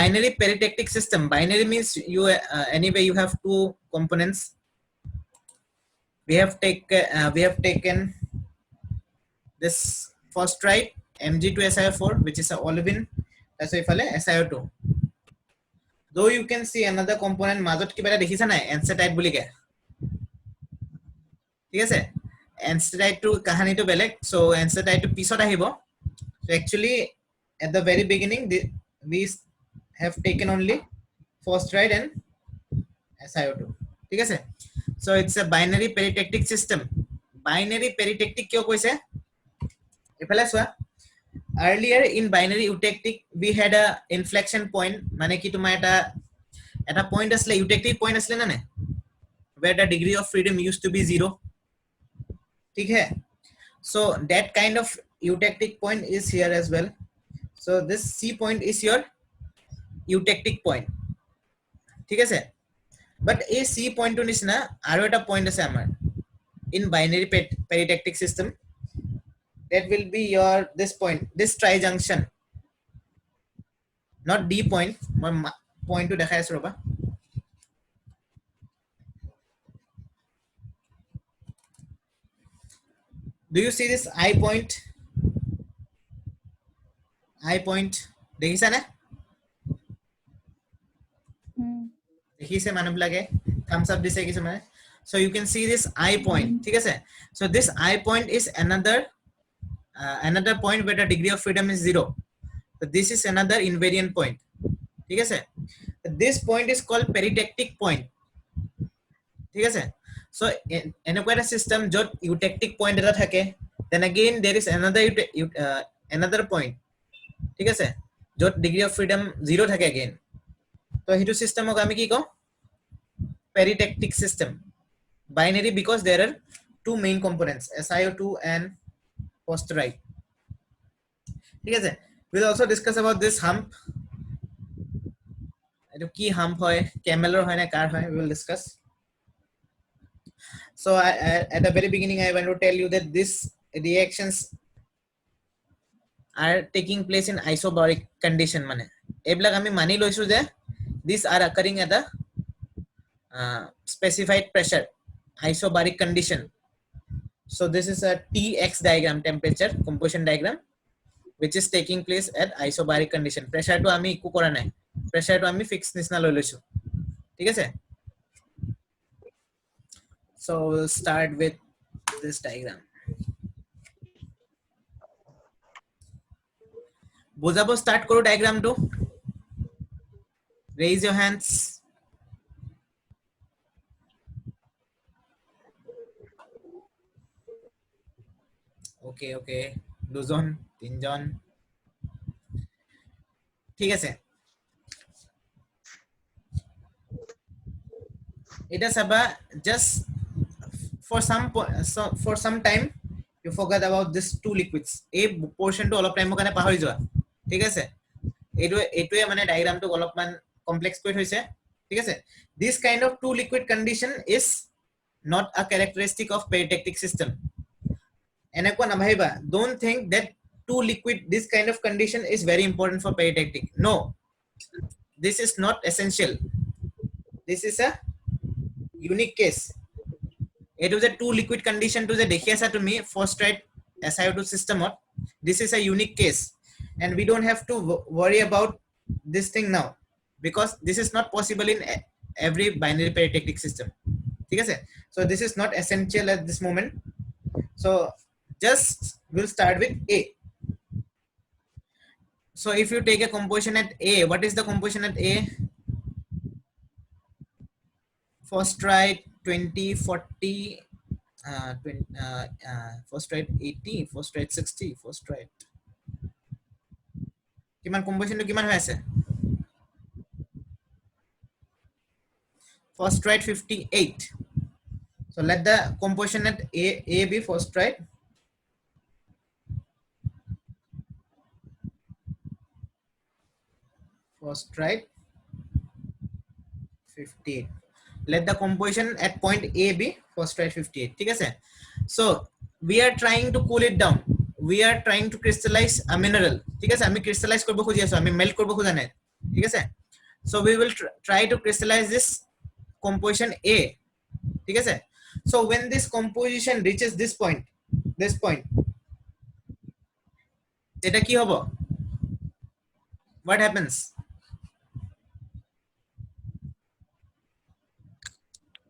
binary peritectic system. Binary means you anyway you have two components. We have taken this phosphorite Mg2SiO4 which is a olivine, that's why ifale SiO2. Though you can see another component মাজত কিবা এটা দেখিছা নাই এনসেটাইট বুলি কে, ঠিক আছে এনসেটাইট two কাহানিটো বেলেগ, so এনসেটাইট two পিছত আহিব. So actually at the very beginning we have taken only phosphorite and SiO2, ঠিক আছে. So it's a binary peritectic system. Binary peritectic কিয় কৈছে এফালে চোৱা, earlier in binary eutectic we had a inflection point, মানে কি তোমাৰ এটা point asle eutectic point asle na where the degree of freedom used to be 0, ठीक है. So that kind of eutectic point is here as well. So this C point is your eutectic point, ঠিক আছে. But a C point to nisna aro eta point ase amar in binary peritectic system, that will be your this point, this trijunction, not D point. My point to dekhai asu roba. Do you see this I point? I point dekhisa na dekhise manub lage thumbs up dise kisu mane. So you can see this I point, ঠিক আছে. So this I point is another point where the degree of freedom is 0. So this is another invariant point, ঠিক আছে. This point is called peritectic point, ঠিক আছে. So এনেকুৱা এটা system jot eutectic point eta thake, then again there is another point, ঠিক আছে, jot degree of freedom 0 thake again. So hitu system ok ami ki ko peritectic system. Binary because there are two main components, SiO2 and phosphorite, ঠিক আছে. We'll also discuss about this hump. Etu ki hump hoy, camel hoy na car hoy, we will discuss. So at the very beginning I want to tell you that these reactions are taking place in isobaric condition, mane eblak ami mani loisu je these are occurring at the specified pressure, isobaric condition. So this is a Tx diagram, temperature composition diagram, which is taking place at isobaric condition. Pressure to ami eku kora nai, pressure to ami fixed nisna loi loisu, ঠিক আছে. So we'll start with this diagram. Bojabo start koro diagram to. Raise your hands. Okay, দুজন তিনজন, ঠিক আছে. এটা সাবা just for some time you forget about this two liquids. এই portion to অলপ time কাৰণে পাহৰি যোৱা, ঠিক আছে. এইটোৱে মানে ডায়াগ্ৰাম টো অলপমান কমপ্লেক্স কৰি থৈছে, ঠিক আছে. This kind of two liquid condition is not a characteristic of peritectic system. এনেকুৱা নাভাবিবা, don't think that two liquid this kind of condition is very important for peritectic. No, this is not essential. This is a unique case. It was a two liquid condition to the dekhi asa tumi phosphorite SiO2 system. This is a unique case and we don't have to worry about this thing now because this is not possible in every binary peritectic system, ठीक है. So this is not essential at this moment. So just we'll start with A. So if you take a composition at A, what is the composition at A? Phosphorite 20, 40, phosphorite 80, phosphorite 60, phosphorite. কিমান composition to কিমান হৈ আছে? Phosphorite 58. So let the composition at A be phosphorite. Phosphorite 58. Let the composition at point A be phosphorite 58, ঠিক আছে. So we are trying to cool it down, we are trying to crystallize a mineral, ঠিক আছে. আমি crystallize কৰিব খুজি আছো, আমি melt কৰিব খোজা নাই. ঠিক আছে so we will try to crystallize this composition A ঠিক আছে so when this composition reaches this point এটা কি হবে what happens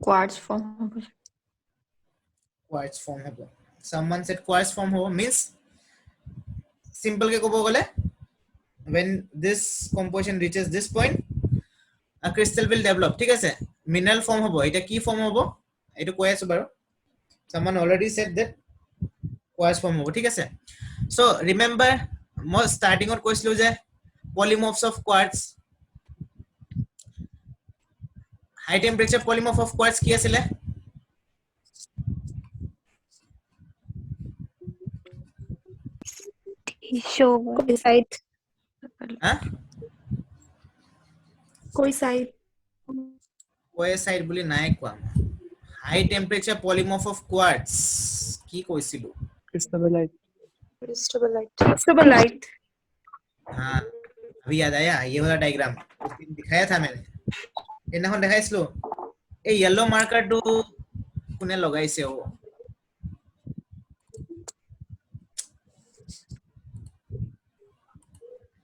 quartz form হবে quartz form হবে someone said quartz form হবে means simple ke kobo gole when this composition reaches this point a crystal will develop ঠিক আছে mineral form hobo এটা কি form hobo এটা কই আছে বাৰো someone already said that quartz form hobo ঠিক আছে so remember মই starting or কৈছিলো যে polymorphs of quartz high temperature polymorph of quartz কি আছিল show कोई साइड হা कोई साइड কই সাইড বুলি নাই কোৱা high temperature polymorph of quartz কি কৈছিলো क्रिस्टलाइट हाँ अभी याद आया ये वाला डायग्राम उस दिन दिखाया था मैंने এনাখন দেখাইছিলো এই yellow marker টো কোনে লগাইছে ও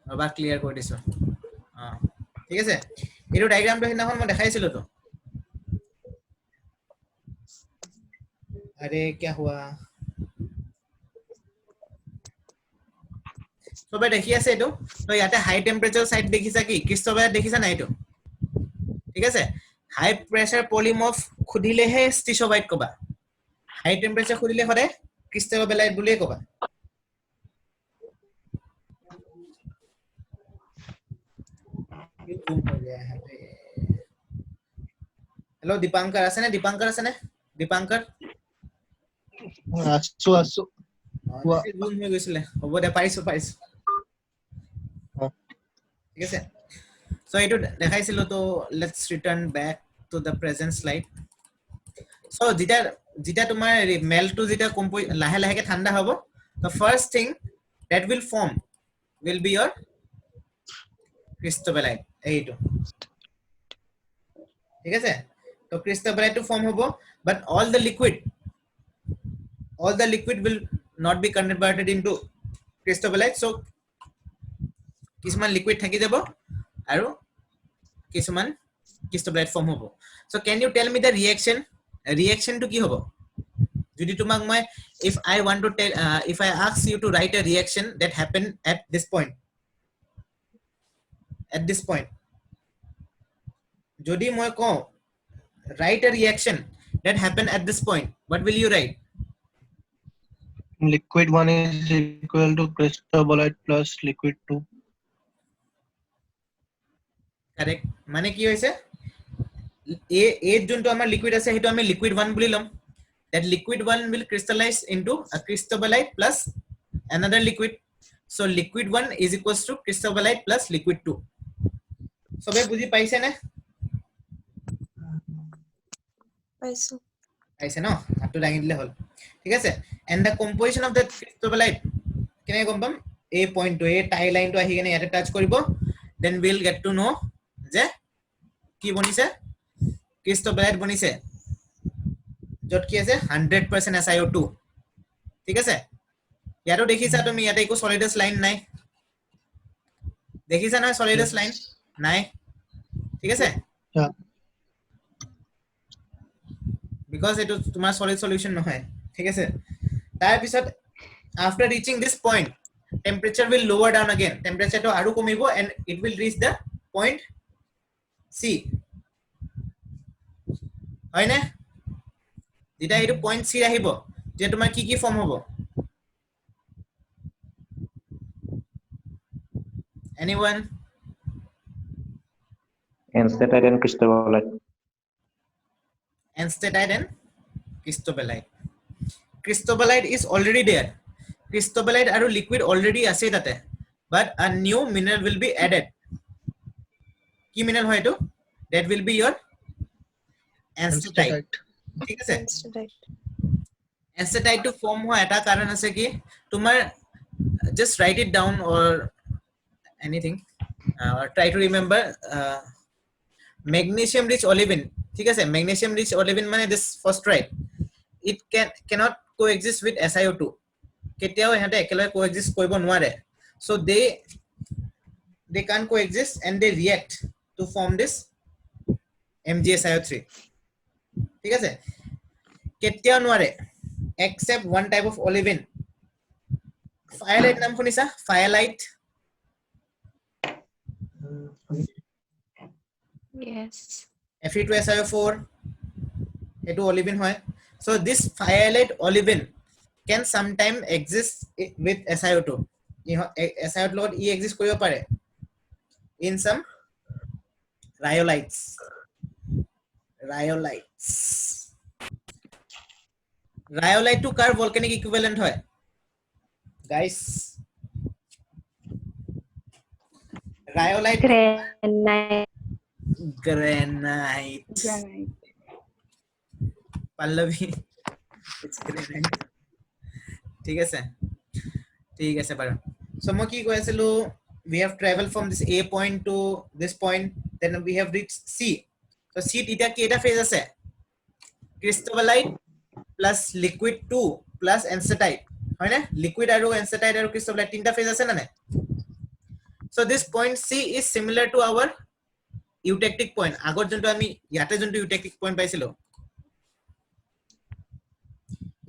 আবার ক্লিয়ার কৰি দিছো ঠিক আছে এটো ডায়াগ্রামটো এনাখন মই দেখাইছিলো তো अरे क्या हुआ সবে দেখি আছে এটো তো ইয়াতে হাই টেম্পারেচার সাইড দেখিছা কি ক্রিস্টোবালাইট দেখিছা না এটো ঠিক আছে হাই প্রেসার পলিমর্ফ খুদিলেহে স্টিসোবাইট কবা হাই টেম্পারেচার খুদিলে হরে ক্রিস্টোবালাইট বুলিয়ে কবা हेलो दीपांकर আছে নে দীপাঙ্কৰ আছো জুম হৈ গৈছিলে হ'ব দে পাৰিছো ঠিক আছে সো এটো দেখাইছিলো তো let's return back to the present slide so যেটা তোমাৰ মেলটো যেটা লাহে লাহেকে ঠান্ডা হ'ব the first thing that will form will be your ক্রিস্টোবালাইট এইটো ঠিক আছে তো ক্রিস্টোবালাইট to form হ'ব but all the liquid will not be converted into crystallite so কিছুমান liquid থাকি যাব আৰু কিছুমান crystallite form হ'ব so can you tell me the reaction to কি হ'ব যদি তোমাক মই if I want to tell if I ask you to write a reaction that happened at this point যদি মই কওঁ write a reaction that happened at this point what will you write liquid 1 is equal to cristobalite plus liquid 2 correct মানে কি হৈছে এ যোনটো আমাৰ liquid আছে হেতু আমি লিকুইড 1 বুলি লম that liquid 1 will crystallize into a cristobalite plus another liquid so liquid 1 is equals to cristobalite plus liquid 2 সবে বুজি পাইছে না পাইছে ন হাতটো দাঙি দিলে হল ঠিক আছে and the composition of the cristobalite কেনে গম পাম এই পইণ্টটো এই টাই লাইনটো আহি কেনে ইয়াতে টাচ কৰিব then we'll get to know যে কি বনিছে ক্রিস্টোবালাইট বনিছে যত কি আছে 100% SiO2 ঠিক আছে ইয়াতো দেখিছা তুমি ইয়াতে একো সলিডাস লাইন নাই দেখিছা না সলিডাস লাইন নাই ঠিক আছে because it is তোমার solid solution নহয় ঠিক আছে তার পিছত after reaching this point temperature will lower down again temperature to aru komibo and it will reach the point C হয় না যেটা এটো পয়েন্ট সি আহিব যে তোমাৰ কি ফর্ম হ'ব anyone anstatite and cristobalite cristobalite is already there cristobalite aru liquid already ase tate but a new mineral will be added ki mineral hoy to that will be your anstatite ঠিক আছে anstatite to form hoy eta karon ase ki tumar just write it down or anything Try to remember magnesium rich olivine. ঠিক আছে, magnesium rich olivine মানে this phosphorite, it cannot coexist with SiO2. কেতিয়াও ইহঁতে একেলগে coexist কৰিব নোৱাৰে, so they can't coexist and they react to form this MgSiO3. ঠিক আছে, কেতিয়াও নোৱাৰে except one type of olivine. Firelight নাম শুনিছা? Firelight. Yes. Fe2SiO4 etu olivine hoy. So this firelight olivine can sometime exist with SiO2. SiO2 lot e exist koribo pare in some rhyolites. Rhyolite to kar volcanic equivalent hoy guys? Rhyolite Granite. granite. Pallavi, it's granite. ঠিক আছে বাৰু। So মই কি কৈ আছিলো, we have traveled from this A point to this point, then we have reached C. So C এতিয়া কেইটা phase আছে? ক্ৰিষ্টোবালাইট প্লাছ লিকুইড 2 প্লাছ এনচেটাইট, হয় না? লিকুইড আৰু এনচেটাইট আৰু ক্ৰিষ্টোবালাইট তিনটা ফেজ আছে না নাই? So this point C is similar to our eutectic point. আগৰ যোনটো আমি ইয়াতে যোনটো eutectic point পাইছিলো,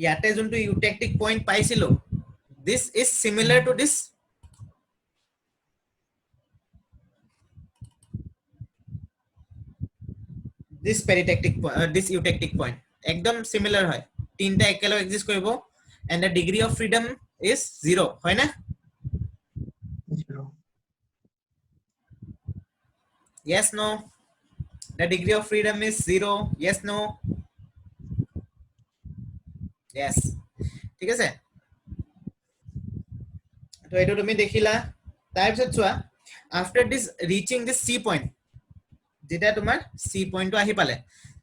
ইয়াতে যোনটো eutectic point পাইছিলো, this is similar to this peritectic point, this eutectic point একদম similar হয়, তিনটা একেলগে এক্সিস্ট কৰিব, and the degree of freedom is 0, হয় না? 0. Yes, no? The degree of freedom is 0. Yes, no? Yes. ঠিক আছে, তো এটো তুমি দেখিলা। তাৰপিছত চোৱা, after this reaching this C point, যেটা তোমাৰ C point to আহি পালে,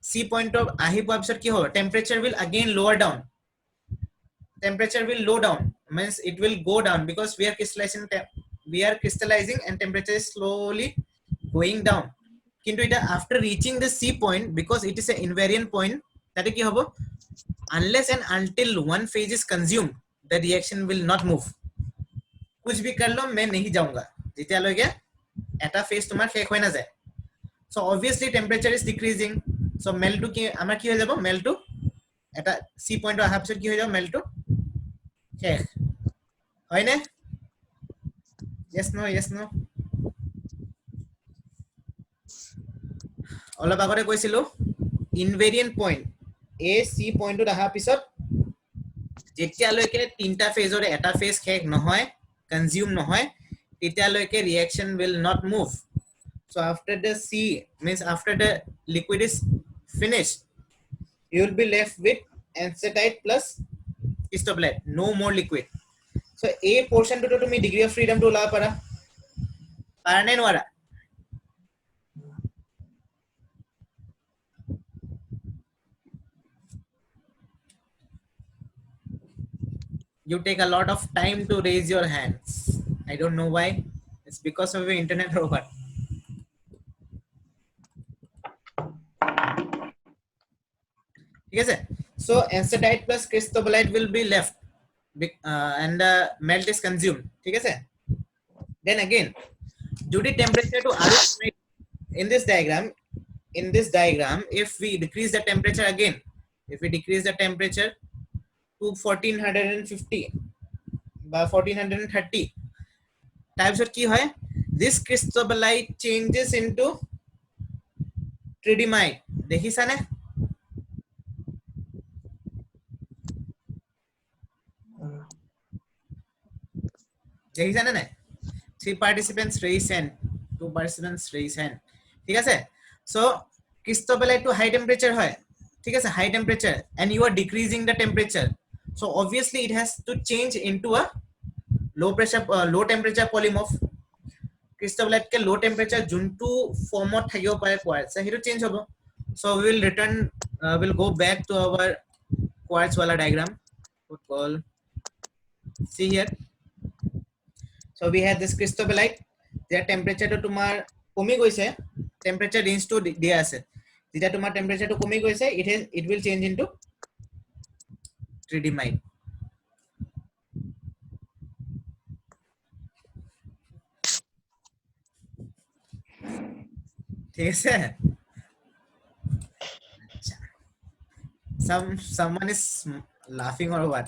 C point to আহি পোৱাৰ পিছত কি হ'ব? Temperature will again lower down. Temperature will low down means it will go down because we are crystallizing and temperature is slowly going down. কিন্তু এটা after reaching the C point, because it is an invariant point, তাতে কি হ'ব? Unless and until one phase is consumed, the reaction will not move. कुछ भी कर लो मैं नहीं जाऊंगा যেতিয়ালৈকে এটা ফেজ তোমাৰ শেষ হৈ না যায়। So obviously temperature is decreasing, so melt to কি আমাৰ কি হৈ যাব? Melt to এটা C point অহাৰ পিছত কি হৈ যাব? Melt to শেষ হয় নে? Yes, no? Yes, no? অলপ আগতে কৈছিলো ইনভেৰিয়েন্ট পইণ্ট এ চি পইণ্টত অহাৰ পিছত যেতিয়ালৈকে তিনটা ফেজৰ এটা ফেজ শেষ নহয়, কনজিউম নহয়, তেতিয়ালৈকে reaction will not move. So after the C means after the liquid is finished, you will be left with ancetite plus cristobalite, no more liquid. So a portion to তুমি degree of freedom to ওলাব পাৰা নে নোৱাৰা? You take a lot of time to raise your hands. I don't know why. It's because of your internet or what? ठीक है? So ancetite plus cristobalite will be left and the melt is consumed. ठीक है? Then again, due to temperature to in this diagram, if we decrease the temperature again, if we decrease the temperature to 1450 by 1430, types of কি হয়? This cristobalite changes into tridymite. দেখিছা নে? দেখিছা নে নাই? 3 participants raise hand, 2 participants raise hand. ঠিক আছে? So cristobalite to high temperature হয়, ঠিক আছে? High temperature, and you are decreasing the temperature, so obviously it has to change into a low temperature polymorph. cristobalite ke low temperature juntu format thakibo pare quartz hetu change hobo. So we will return we'll go back to our quartz wala diagram. Would call, see here. So we had this cristobalite যেতিয়া টেম্পাৰেচাৰটো তোমাৰ কমি গৈছে temperature ৰেঞ্জটো দিয়া আছে যেতিয়া তোমাৰ টেম্পাৰেচাৰটো কমি গৈছে it will change into tridymite ঠিক আছে someone is laughing or what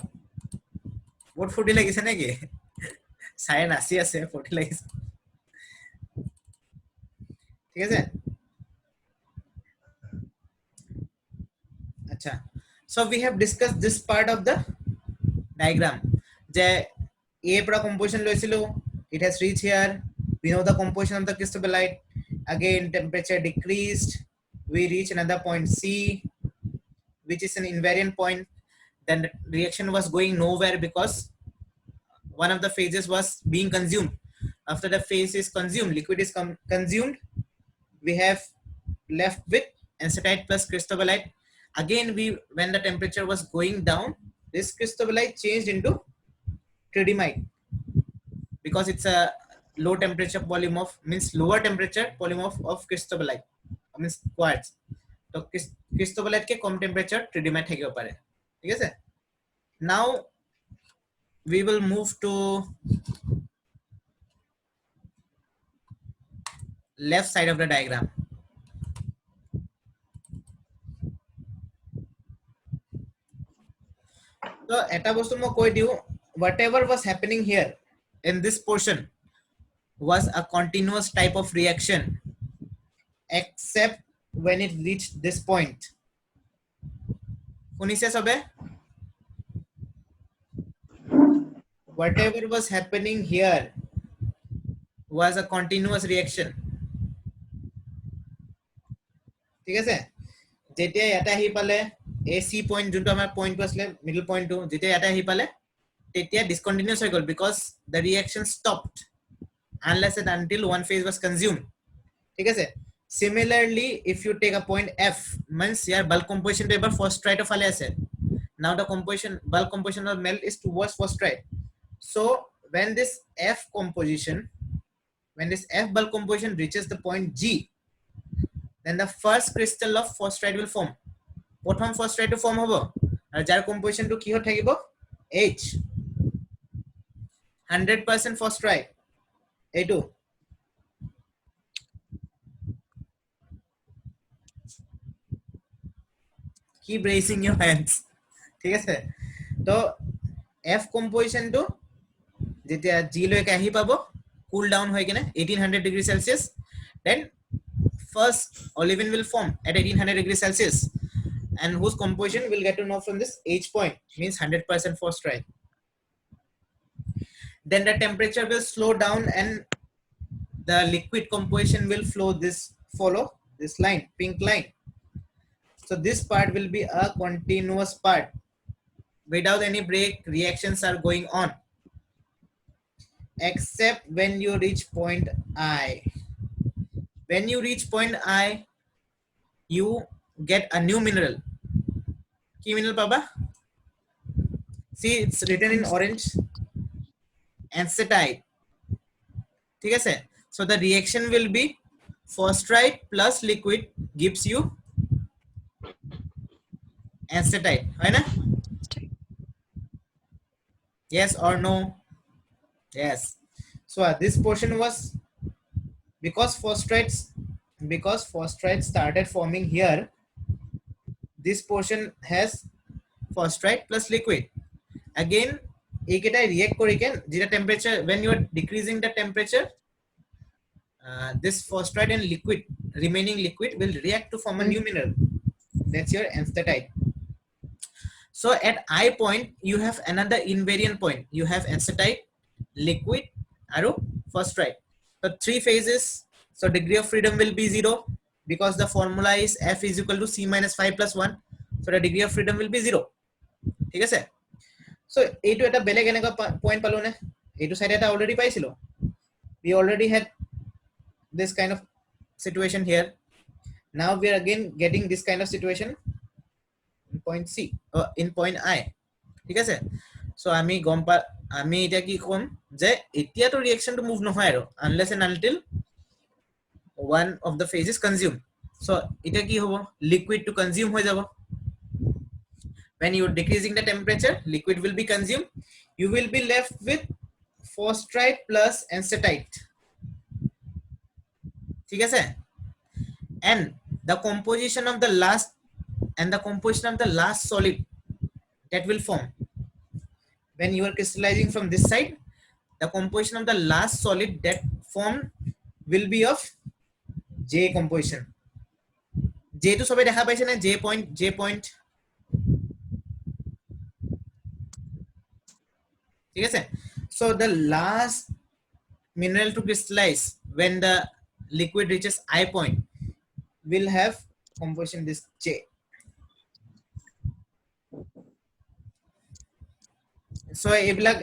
বহুত ফূৰ্তি লাগিছে নেকি চাই নাচি আছে ফূৰ্তি লাগিছে ঠিক আছে আচ্ছা so we have discussed this part of the diagram যে a পৰা composition লৈছিলো it has reached here we know the composition of the cristobalite again temperature decreased we reach another point c which is an invariant point then the reaction was going nowhere because one of the phases was being consumed after the phase is consumed liquid is consumed we have left with enstatite plus cristobalite again when the temperature was going down this cristobalite changed into tridymite because it's a low temperature polymorph means lower temperature polymorph of cristobalite means quartz so cristobalite ke kom temperature tridymite থাকিব পাৰে ঠিক আছে now we will move to left side of the diagram so eta bostu mo koi diu whatever was happening here in this portion was a continuous type of reaction except when it reached this point শুনিছে সবে whatever was happening here was a continuous reaction ঠিক আছে যেতিয়া এটা আহি পালে AC point যোনটো আমাৰ পইণ্ট আছিল মিডল পইণ্টটো যেতিয়া এটা আহি পালে তেতিয়া discontinuous হৈ গল because the reaction stopped unless and until one phase was consumed ঠিক আছে similarly if you take a point F means your bulk composition to ever phosphorite ফালে আছে now the bulk composition of melt is towards phosphorite so when this F bulk composition reaches the point G then the first crystal of phosphorite will form প্রথম phosphorite form হবো আর যার composition to কি হতে থাকিব H 100% phosphorite এইটো keep raising your hands ঠিক আছে তো F composition to যেতিয়া G লৈকে আহি পাবো cool down হৈ কিনে 1800 degrees Celsius then first olivine will form at 1800 degrees Celsius and whose composition will get to know from this H point means 100% phosphorite then the temperature will slow down and the liquid composition will follow this line pink line so this part will be a continuous part without any break reactions are going on except when you reach point I when you reach point I you get a new mineral key mineral paba see it's written in orange enstatite ঠিক আছে so the reaction will be phosphorite plus liquid gives you enstatite right na yes or no yes so this portion was because phosphorite started forming here this portion has phosphorite plus liquid again eketa react koriken jeta temperature when you are decreasing the temperature this phosphorite and remaining liquid will react to form a new mineral that's your enstatite so at I point you have another invariant point you have enstatite liquid aru phosphorite so three phases so degree of freedom will be 0 because the formula is F is equal to C minus 5 plus 1 so the degree of freedom will be 0 ঠিক আছে so এইটো এটা বেলেগ এনেকা point পালো না এইটো side এটা অলরেডি পাইছিল we already had this kind of situation here now we are again getting this kind of situation in point C in point I ঠিক আছে so আমি আমি এটা কি কম যে এতিয়া তো ৰিএকচন টো মুভ নহয় আৰু unless and until one of the phase is consumed. So এটা কি হ'ব liquid to consume হৈ যাব. When you are decreasing the temperature, liquid will be consumed. You will be left with forstride plus ancetite. ঠিক আছে? And the composition of the last solid that will form when you are crystallizing from this side, the composition of the last solid that form will be of J composition. J to সবে দেখা পাইছে না J point ঠিক আছে? So the last mineral to crystallize when the liquid reaches I point will have composition this J. So এইবিলাক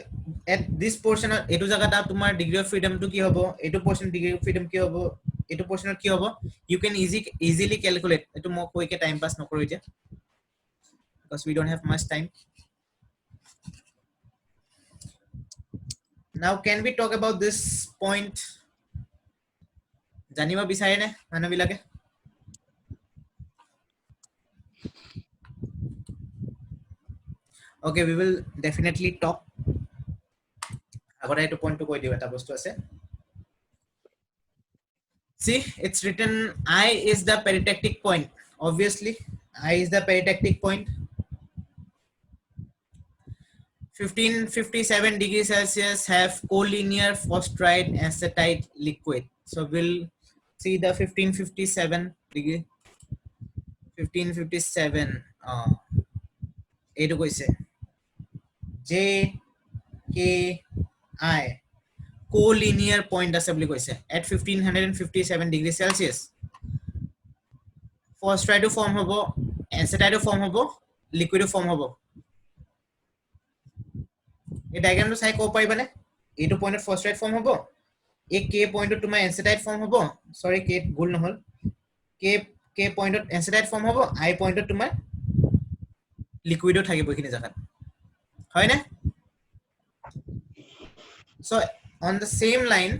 at this portion এটো জায়গাটা তোমাৰ degree of freedom to কি হ'ব এটো portion degree of freedom কি হ'ব এটো portion কি হ'ব you can easily calculate এটো মই কইকে time pass নকৰো এতিয়া because we don't have much time. Now can we talk about this point? জানিবা বিচাৰে নে মানুহবিলাকে? Okay, we will definitely talk. আগতে এইটো পইণ্টটো কৈ দিও এটা বস্তু আছে. See, it's written I is the peritectic point. Obviously, I is the peritectic point. 1557 degrees Celsius have collinear forstride ancetite liquid. So we'll see the 1557 degree. 1557. এইটো কৈছে J K I collinear point আছে বুলি কৈছে at 1557 degrees Celsius. Forstride form হ'ব, ancetite form হ'ব, liquid form হ'ব. এই ডায়াগ্রামটো চাই কো পাইবানে এইটো পয়েন্টত forstride form হ'ব এই k পয়েন্টত তোমাৰ ancetite form হ'ব সৰি k ভুল নহল k পয়েন্টত ancetite form হ'ব I পয়েন্টত তোমাৰ লিকুইডো থাকিব এখিনি জায়গাত হয় না so on the same line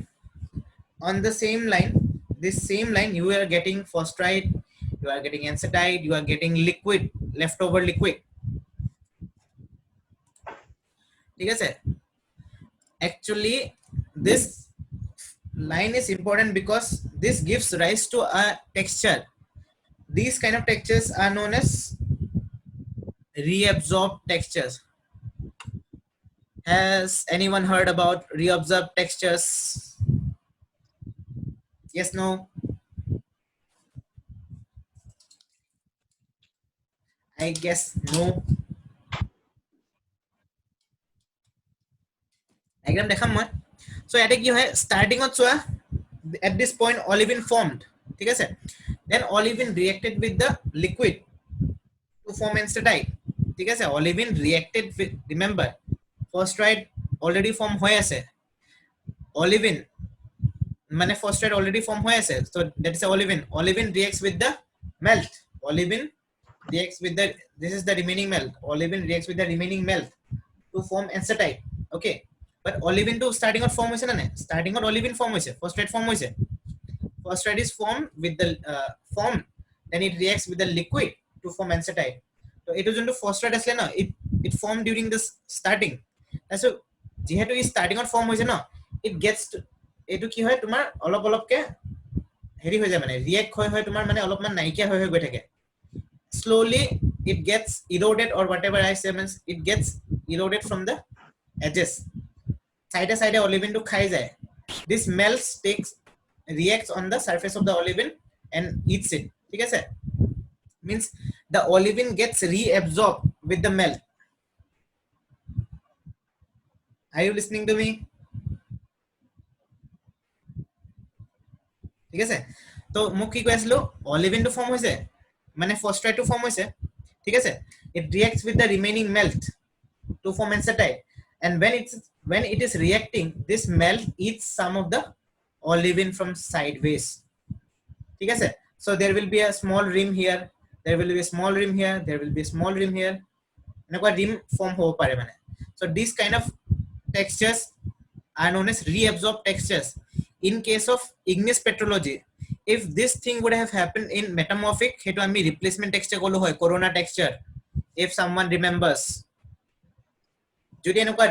this same line you are getting forstride, you are getting ancetite, you are getting liquid, leftover liquid. ঠিক আছে actually this line is important because this gives rise to a texture. These kind of textures are known as reabsorbed textures. Has anyone heard about reabsorbed textures? Yes, no? I guess no. Diagram দেখাম মই so ইয়াতে কি হয় starting ত চোৱা at this point olivine formed ঠিক আছে then olivine reacted with the liquid to form ancetite ঠিক আছে olivine reacted with, remember forstride already form হৈ আছে olivine মানে forstride already form হৈ আছে so that is olivine reacts with the melt olivine reacts with the this is the remaining melt olivine reacts with the remaining melt to form ancetite okay but olivine to starting of form hoise na starting of olivine form hoise forstride form hoise forstride is formed with the form then it reacts with the liquid to form ancetite so eto jonto forstride asle na it formed during this starting so jehetu is starting of form hoise na it gets to eto ki hoy tumar olop ke heri hoy jay mane react hoy tumar mane olop man naikia hoy goi thake slowly it gets eroded or whatever I say means it gets eroded from the edges side olivine to khai jay this melts reacts on the surface of the olivine and eats it ঠিক আছে means the olivine gets reabsorbed with the melt. Are you listening to me? ঠিক আছে তো মোক কি কৈ আছিলো olivine to form হৈছে মানে forstride to form hoise ঠিক আছে it reacts with the remaining melt to form ancetite and when it is reacting this melt eats some of the olivine from sideways ঠিক আছে so there will be a small rim here there will be a small rim here there will be a small rim here এনেকুৱা rim form hobo pare mane so this kind of textures are known as reabsorbed textures. In case of igneous petrology, if this thing would have happened in metamorphic, hetu ami replacement texture kolo hoy, corona texture, if someone remembers. Jodi enokwa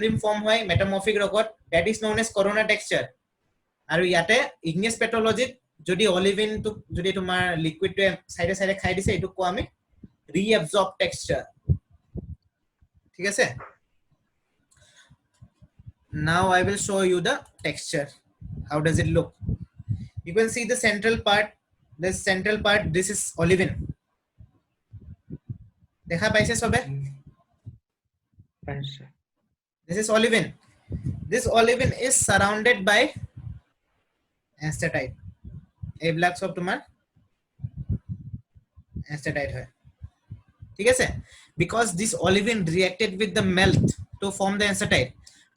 rim form hoy metamorphic rogot, that is known as corona texture. Aru yate igneous petrology jodi olivine to jodi tomar liquid to side khai dise, etu ko ami reabsorbed texture. ঠিক আছে? Now I will show you the texture. How does it look? You can see the central part. This central part, this is olivine. দেখা পাইছে সবে? Paisa. This is olivine. This olivine is surrounded by astatite. এইবিলাক সব তোমার astatite হয়। ঠিক আছে? Because this olivine reacted with the melt to form the astatite.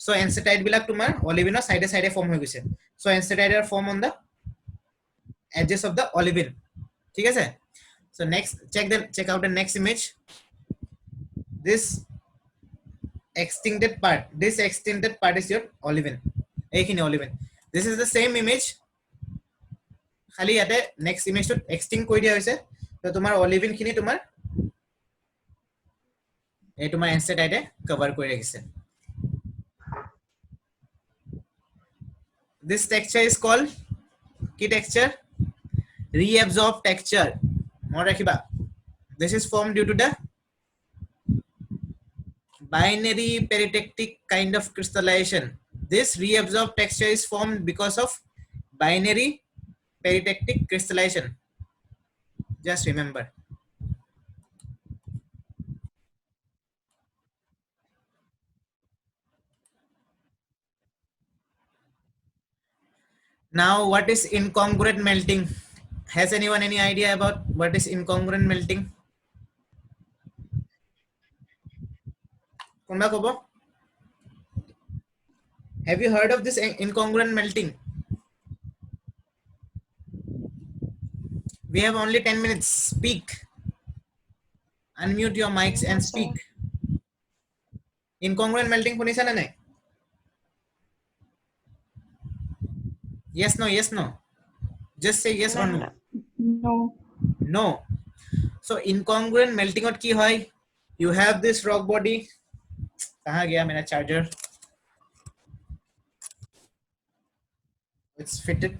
So astatite bilak tumar olivine side form hoy gise. So astatite are form on the edges of the olivine. ঠিক আছে? So next check out the next image. This extended part is your olivine. Ekhini olivine. This is the same image. Khali yate next image to extend koi dia hoise. To tumar olivine khini tumar এই তোমার astatite cover করে রেখেছে। This texture is called কি texture? Reabsorbed texture. মনে রাখিবা, this is formed due to the binary peritectic kind of crystallization. This reabsorbed texture is formed because of binary peritectic crystallization. Just remember. Now, what is incongruent melting? Has anyone any idea about what is incongruent melting? Konba kobo? Have you heard of this incongruent melting? We have only 10 minutes. Speak. Unmute your mics and speak. Incongruent melting শুনিছা না নাই? Yes, no. Just say yes or no. No. No. So incongruent melting और की होय? You have this rock body. कहाँ गया मेरा charger? It's fitted.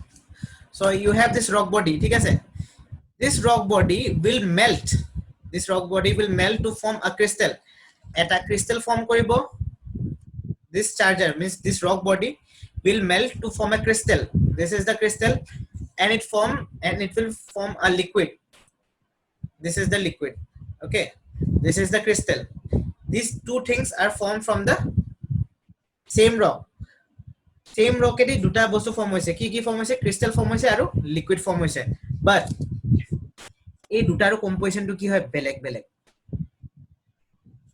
So you have this rock body. ठीक है से? This rock body will melt. This rock body will melt to form a crystal. Eta crystal form koribo. This charger means this rock body will melt to form a crystal. This is the crystal, and it will form a liquid. This is the liquid. Okay, this is the crystal. These two things are formed from the same rock. Same rock edi duta bostu form hoise. Ki form hoise? Crystal form hoise aru liquid form hoise. But ei dutaru composition to ki hoy beleg.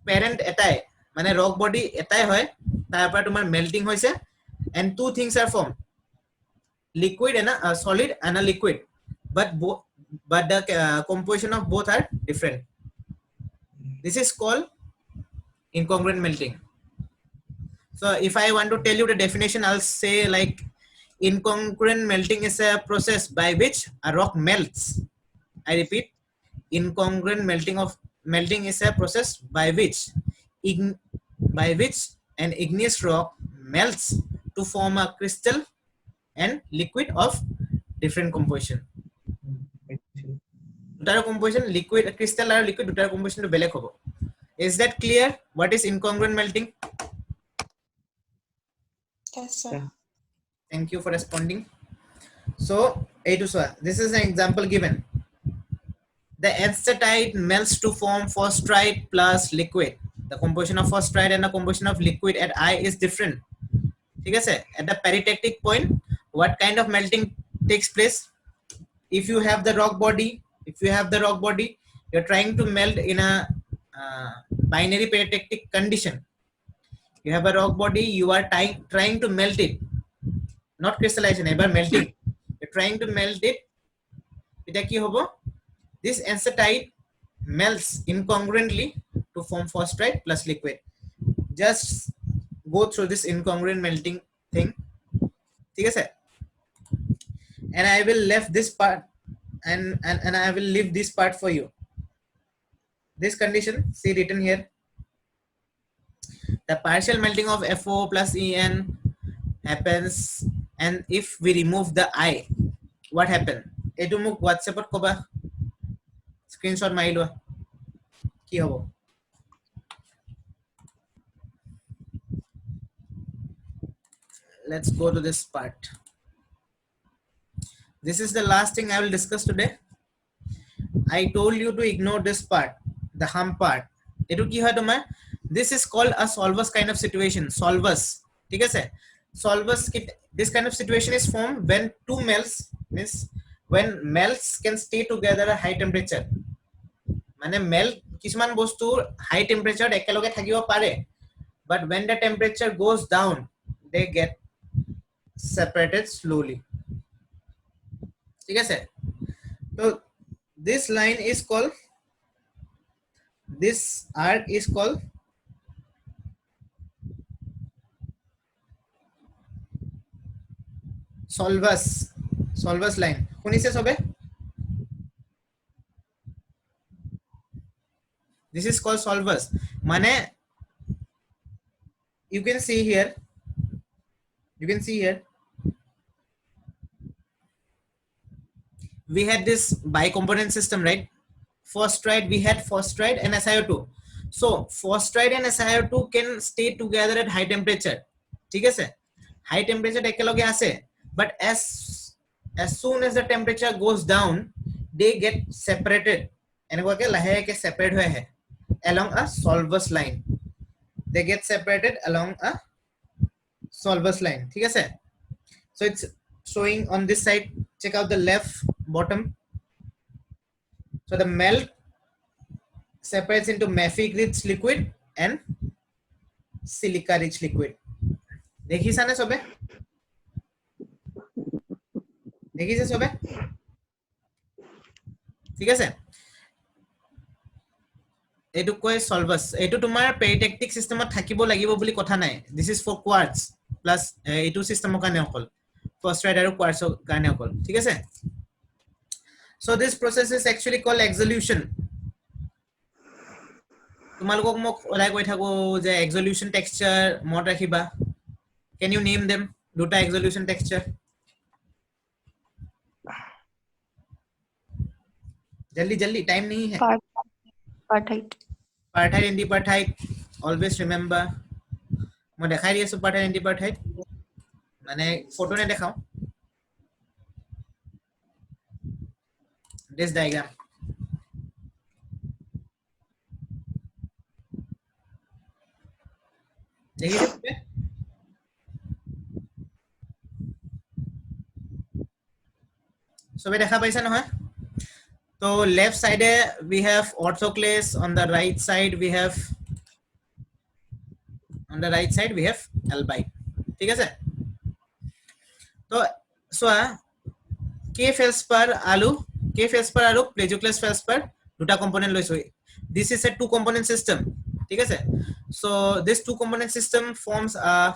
Parent etai mane rock body etai hoy, tar par tomar melting hoise, and two things are formed. Liquid and a solid and a liquid, but the composition of both are different. This is called incongruent melting. So if I want to tell you the definition, I'll say like incongruent melting is a process by which a rock melts. I repeat, incongruent melting is a process by which an igneous rock melts to form a crystal and liquid of different composition. Dutar composition liquid crystal or liquid dutar composition to belek hobo. Is that clear? What is incongruent melting? Yes, sir. Yeah. Thank you for responding. So this is an example given. The astatite melts to form phosphorite plus liquid. The composition of phosphorite and the composition of liquid at I is different. ठीक है? At the peritectic point, what kind of melting takes place? If you have the rock body, you're trying to melt in a binary peritectic condition. You have a rock body, you are trying to melt it, not crystallization, but melting. You're trying to melt it. Eta ki hobo? This astatite melts incongruently to form phosphorite plus liquid. Just go through this incongruent melting thing. ठीक है sir? And I will left this part and I will leave this part for you. This condition, see written here. The partial melting of FO plus En happens, and if we remove the I, what happen? Etu muk WhatsApp ot koba, screenshot mari loa ki hobo. Let's go to this part. This is the last thing I will discuss today. I told you to ignore this part, the hum part. Etu ki hoy tomar? This is called a solvus kind of situation. Solvus. ठीक है sir? Solvus. This kind of situation is formed when two melts, means when melts can stay together at high temperature. माने melt কিছুমান বস্তু high temperature একেলগে থাকিব পাৰে, but when the temperature goes down, they get separated slowly. ठीक है sir? So this line is called, this arc is called solvus line. শুনিছে সবে? This is called solvus. মানে you can see here, we had this bicomponent system, right? Forstride, we had forstride and SiO2. So forstride and SiO2 can stay together at high temperature. ठीक है sir? High temperature একেলগে আছে, but as soon as the temperature goes down, they get separated. এনেকুৱাকে লাহেকে separate হৈ আহে along a solvus line. They get separated along a solvus line. ठीक আছে? So it's showing on this side. Check out the left bottom. So the melt separates into mafic rich liquid and silica rich liquid. দেখিছা নে সবে? দেখিছে সবে? ঠিক আছে? এটু কয় solvus. এটু তোমাৰ পেৰিটেকটিক সিস্টেমত থাকিব লাগিব বুলি কথা নাই. This is for quartz plus এটু সিস্টেমৰ কাৰণে অকল ফসফাইড আৰু কোৱাৰ্টছৰ কাৰণে অকল. ঠিক আছে? So this process is actually called exsolution. তোমালোকক মোক ওলাই কৈ থাকো যে exsolution texture মনত ৰাখিবা. Can you name them? দুটা exsolution texture. जल्दी टाइम नहीं है. Partite. Partite and dipartite. Always remember. मैं दिखाई दिया सब partite and dipartite. मैंने फोटो ने दिखाऊं. This diagram. देखिए इसमें. सब देखा पाइसा ना है? So left side we have orthoclase, on the right side we have albite. ठीक है सर? तो K feldspar alu plagioclase feldspar দুটা component লৈছো. This is a two component system. ঠিক আছে? So this two component system forms a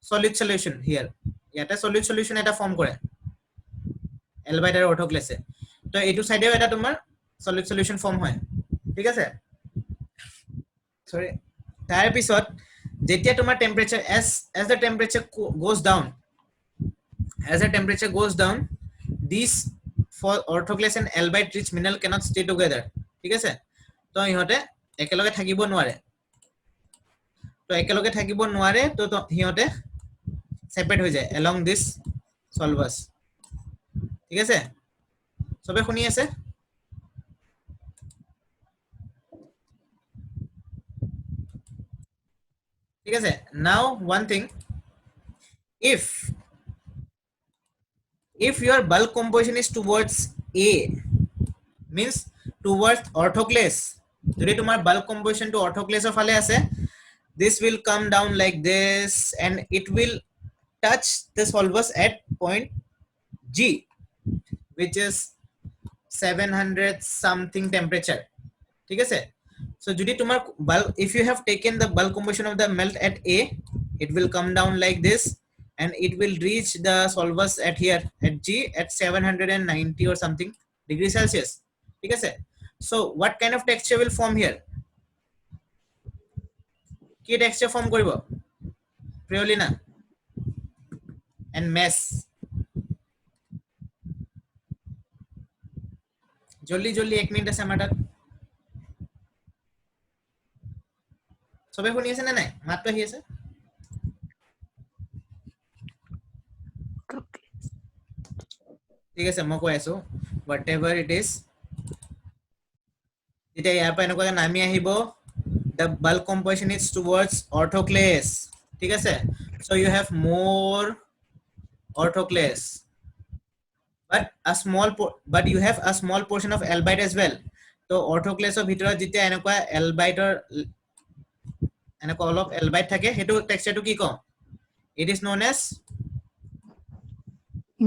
solid solution here. ইয়াতে solid solution এটা form কৰে albite আৰু orthoclase. তো এইটো সাইডেও এটা তোমাৰ solid solution form হয়. ঠিক আছে? সরি, তাৰ পিছত যেতিয়া তোমাৰ temperature as the temperature goes down, these for orthoclase and albite rich mineral cannot stay together. ঠিক আছে? তো ইহতে একেলগে থাকিব নোৱাৰে. তো ইহতে separate হৈ যায় along this solvus. ঠিক আছে? সবে শুনি আছে? ঠিক আছে? Now one thing, if your bulk composition is towards A, means towards orthoclase, যদি তোমাৰ bulk composition to orthoclase of ফালে আছে, this will come down like this and it will touch the solvus at point G, which is 700 something temperature. ঠিক আছে? So jodi tumar bulk, if you have taken the bulk composition of the melt at A, it will come down like this and it will reach the solvers at here at G at 790 or something degree Celsius. ठीक है? So what kind of texture will form here? কি texture form করিব? Pryolina and mesh. জলদি জলদি 1 minute আছে আমাৰ তাত সবে শুনি আছে না নাই মাতটো আহি আছে Okay. ঠিক আছে মই কৈ আছো whatever it is যেতিয়া ইয়াৰ পৰা এনেকুৱা নামি আহিব the bulk composition is towards orthoclase ঠিক আছে so you have more orthoclase but you have a small portion of albite as well so orthoclase of ভিতৰত যেতিয়া এনেকুৱা albiteৰ এনেকুৱা অলপ albite থাকে হেতু টেক্সচাৰটো কি কম it is known as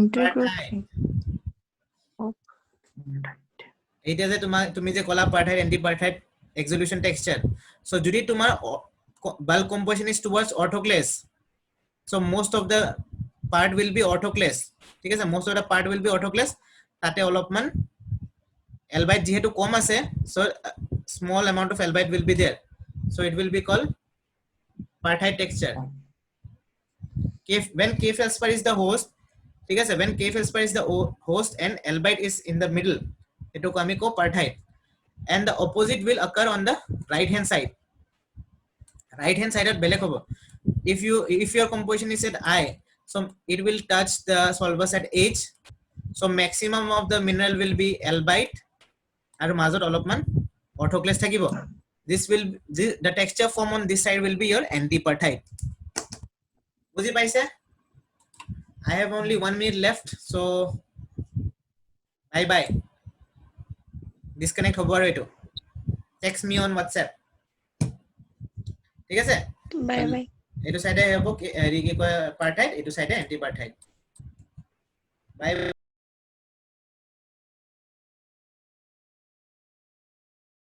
Integral. Partite. Oh. এইটা যে তুমি যে কলা পার্থাইট এন্টি পার্থাইট এক্সোলিউশন টেক্সচার সো যদি তোমার bulk composition is towards orthoclase so most of the part will be orthoclase ঠিক আছে most of the part will be orthoclase তাতে অলপমান albite যেহেতু কম আছে so small amount of albite will be there so it will be called পার্থাইট texture when K feldspar is the host ঠিক আছে when K feldspar is the host and albite is in the middle এটুকু আমি কো পার্থাইট and the opposite will occur on the right hand side at বেলেগ হ'ব if your composition is at I so it will touch the solvers at H so maximum of the mineral will be albite আৰু মাজত অলপমান orthoclase থাকিব the texture form on this side will be your antiparthite বুজি পাইছে I have only 1 minute left so bye bye disconnect hobo aru etu text me on WhatsApp ঠিক আছে Bye bye. এটো সাইডে হবো কি কি কয় পার্থাইট এটো সাইডে অ্যান্টি পার্থাইট বাই